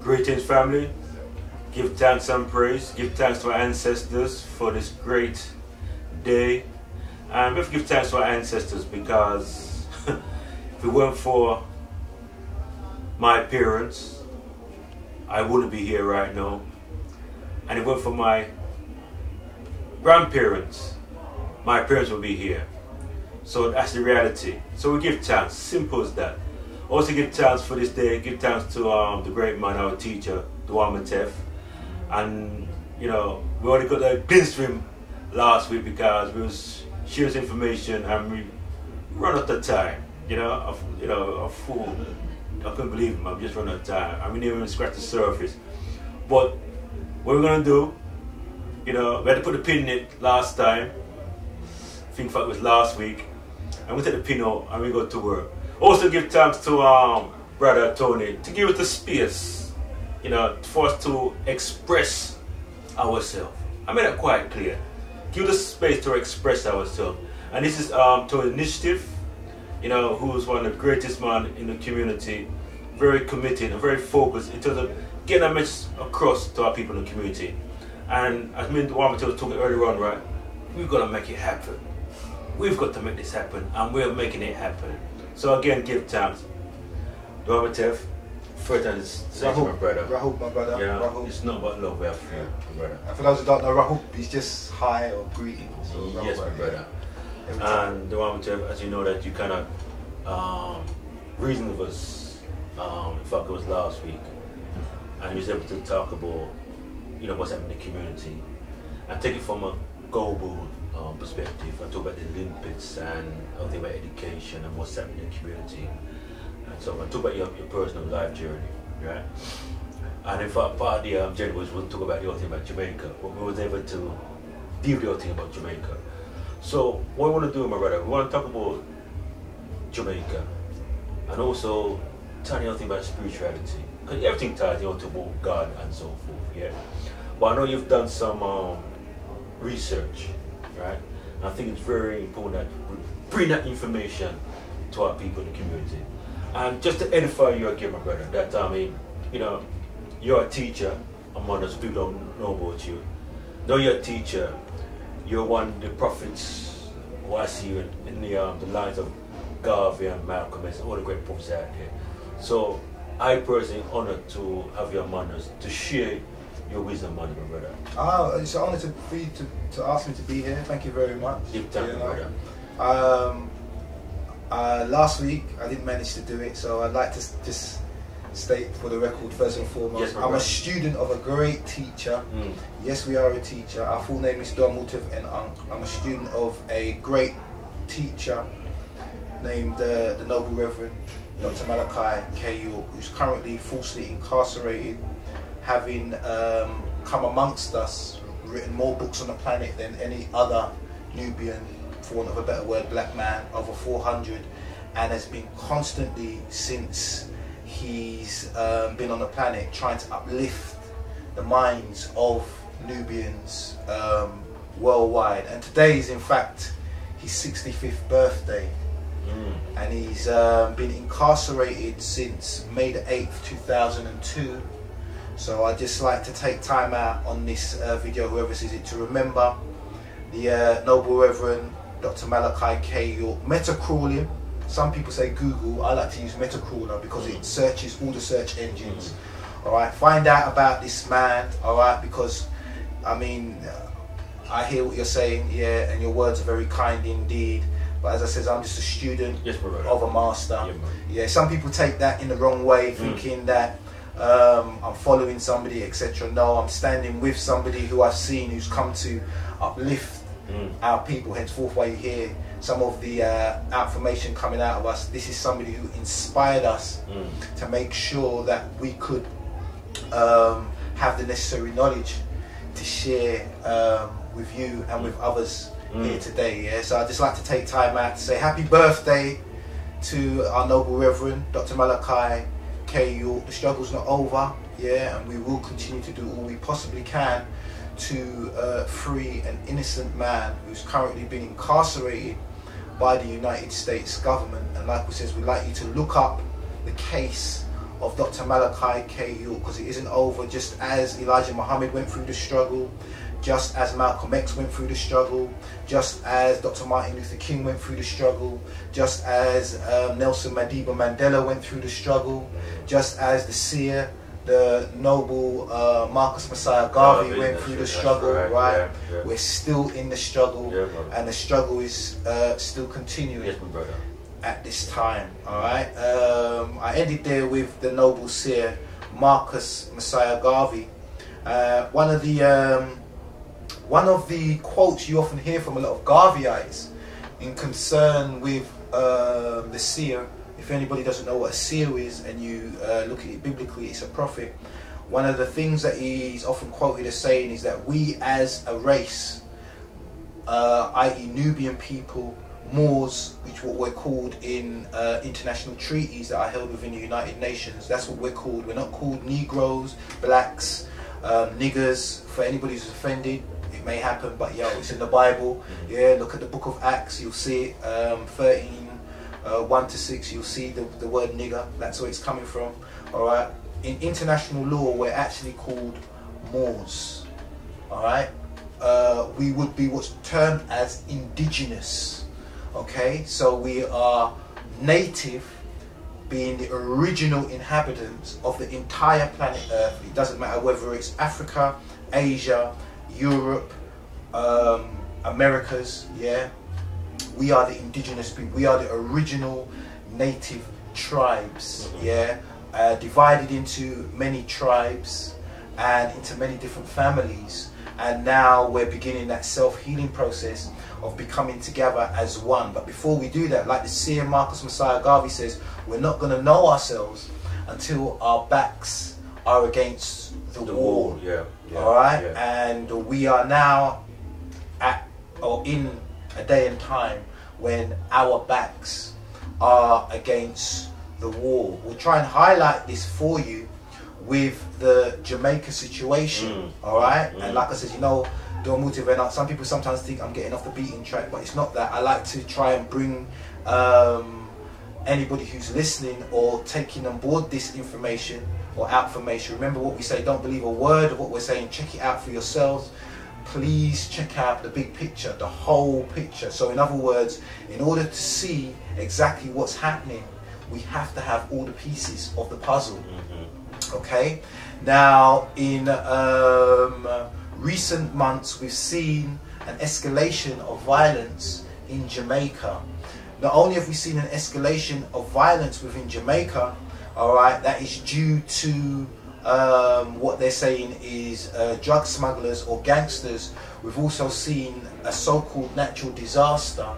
Greetings, family. Give thanks and praise. Give thanks to our ancestors for this great day. And we have to give thanks to our ancestors because if it weren't for my parents, I wouldn't be here right now. And if it weren't for my grandparents, my parents would be here. So that's the reality. So we give thanks, simple as that. Also give thanks for this day, give thanks to the great man, our teacher, Duamatef. And you know, we only got a glimpse of him last week because we was sharing information and we run out of time. You know, a fool. I couldn't believe him, I'm just running out of time. I mean, even scratch the surface. But what we're gonna do, you know, we had to put the pin in it last time. I think it was last week. And we take the pin out and we go to work. Also give thanks to Brother Tony to give us the space, you know, for us to express ourselves. I made that quite clear. Give us space to express ourselves. And this is Tony's initiative, you know, who's one of the greatest men in the community, very committed and very focused in terms of getting a message across to our people in the community. And as me and Duamate was talking earlier on, right, we've got to make it happen. We've got to make this happen, and we're making it happen. So again, give thanks. Duamatef, first and second, my brother. Rahul, my brother. Yeah, Rahul. it's not about love, we have fear, my brother. And for those who don't know, Rahul, he's just hi or greeting. So Yes, my brother. And Duamatef, as you know that you kind of reasoned with us, in fact it was last week, and he was able to talk about, you know, what's happening in the community, and take it from a global perspective. I talk about the Olympics and I think about education and what's happening in the community. And so I talk about your personal life journey, right? And in fact, part of the journey was we'll talk about the whole thing about Jamaica, but we was able to deal with the whole thing about Jamaica. So what we want to do, my brother, we want to talk about Jamaica and also tell you thing about spirituality. Because everything ties you to about God and so forth, yeah. But I know you've done some research, right? And I think it's very important that we bring that information to our people in the community. And just to edify you again, my brother, that I mean, you know, you're a teacher, among us people don't know about you. Though you're a teacher, you're one of the prophets who I see you in the lines of Garvey and Malcolm and all the great prophets out there. So I personally honored to have your manners to share your wisdom, my brother. Oh, it's an honour for you to ask me to be here. Thank you very much. Give thanks, brother. Last week I didn't manage to do it, so I'd like to just state for the record, first and foremost, yes, I'm a student of a great teacher. Yes, we are a teacher. Our full name is Duamatef and I'm a student of a great teacher named the Noble Reverend Dr. Malachi K. York, who's currently falsely incarcerated, having come amongst us, written more books on the planet than any other Nubian, for want of a better word, black man, over 400, and has been constantly, since he's been on the planet, trying to uplift the minds of Nubians worldwide. And today is in fact his 65th birthday. And he's been incarcerated since May the 8th, 2002. So I'd just like to take time out on this video, whoever sees it, to remember the Noble Reverend Dr. Malachi K. York. Metacrawl him. Some people say Google. I like to use Metacrawler because it searches all the search engines. Alright, find out about this man, alright, because I mean, I hear what you're saying, yeah, and your words are very kind indeed. But as I said, I'm just a student of a master. Yeah, some people take that in the wrong way, thinking that I'm following somebody, etc. No, I'm standing with somebody who I've seen, who's come to uplift our people. Henceforth, why you hear some of the information coming out of us, this is somebody who inspired us to make sure that we could have the necessary knowledge to share with you and with others here today. Yeah, so I'd just like to take time out to say happy birthday to our Noble Reverend Dr. Malachi K. York. The struggle's not over, yeah, and we will continue to do all we possibly can to free an innocent man who's currently been incarcerated by the United States government. And like we said, we'd like you to look up the case of Dr. Malachi K. York, because it isn't over. Just as Elijah Muhammad went through the struggle, just as Malcolm X went through the struggle, just as Dr. Martin Luther King went through the struggle, just as Nelson Madiba Mandela went through the struggle, just as the seer, the noble Marcus Messiah Garvey went through the struggle, right? Yeah, yeah. We're still in the struggle, and the struggle is still continuing. Yes, my brother. At this time, all right. I ended there with the noble seer Marcus Messiah Garvey. One of the quotes you often hear from a lot of Garveyites in concern with the seer. If anybody doesn't know what a seer is, and you look at it biblically, it's a prophet. One of the things that he's often quoted as saying is that we as a race, i.e. Nubian people, Moors, which what we're called in international treaties that are held within the United Nations, that's what we're called. We're not called Negroes, blacks, niggers. For anybody who's offended, it may happen, but yo, it's in the Bible. Yeah, look at the book of Acts, you'll see it, 13, 1 to 6, you'll see the word nigger. That's where it's coming from. All right. In international law, we're actually called Moors. All right. We would be what's termed as indigenous. Okay, so we are native, being the original inhabitants of the entire planet Earth. It doesn't matter whether it's Africa, Asia, Europe, Americas, yeah. We are the indigenous people. We are the original native tribes, yeah. Divided into many tribes and into many different families. And now we're beginning that self-healing process of becoming together as one. But before we do that, like the seer Marcus Messiah Garvey says, we're not going to know ourselves until our backs are against the wall. Yeah, yeah, all right? Yeah. And we are now at, or in a day and time when our backs are against the wall. We'll try and highlight this for you with the Jamaica situation, all right? And like I said, you know, some people sometimes think I'm getting off the beaten track, but it's not that. I like to try and bring anybody who's listening or taking on board this information or outformation. Remember what we say, don't believe a word of what we're saying, check it out for yourselves. Please check out the big picture, the whole picture. So in other words, in order to see exactly what's happening, we have to have all the pieces of the puzzle. Okay, now in recent months we've seen an escalation of violence in Jamaica. Not only have we seen an escalation of violence within Jamaica, all right, that is due to what they're saying is drug smugglers or gangsters. We've also seen a so-called natural disaster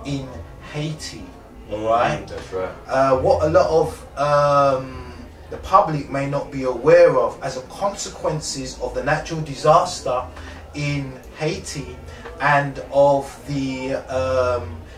in Haiti. All right, that's right. What a lot of the public may not be aware of, as a consequences of the natural disaster in Haiti and of the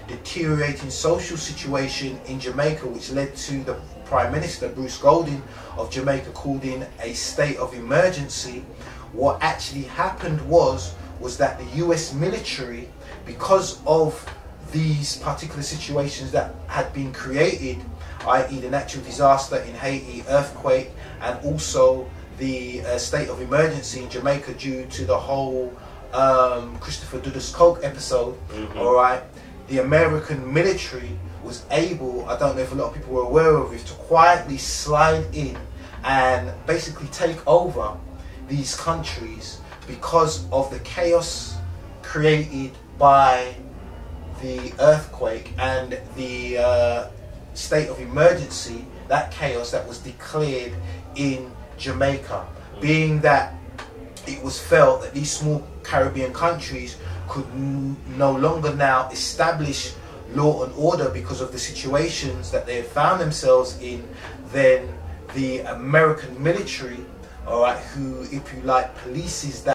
deteriorating social situation in Jamaica, which led to the Prime Minister Bruce Golding of Jamaica called in a state of emergency. What actually happened was that the US military, because of these particular situations that had been created, i.e. the natural disaster in Haiti, earthquake, and also the state of emergency in Jamaica due to the whole Christopher Dudas Coke episode, all right, the American military was able, I don't know if a lot of people were aware of it, to quietly slide in and basically take over these countries because of the chaos created by the earthquake and the state of emergency, that chaos that was declared in Jamaica, being that it was felt that these small Caribbean countries could no longer now establish law and order because of the situations that they had found themselves in. Then the American military, all right, who, if you like, polices that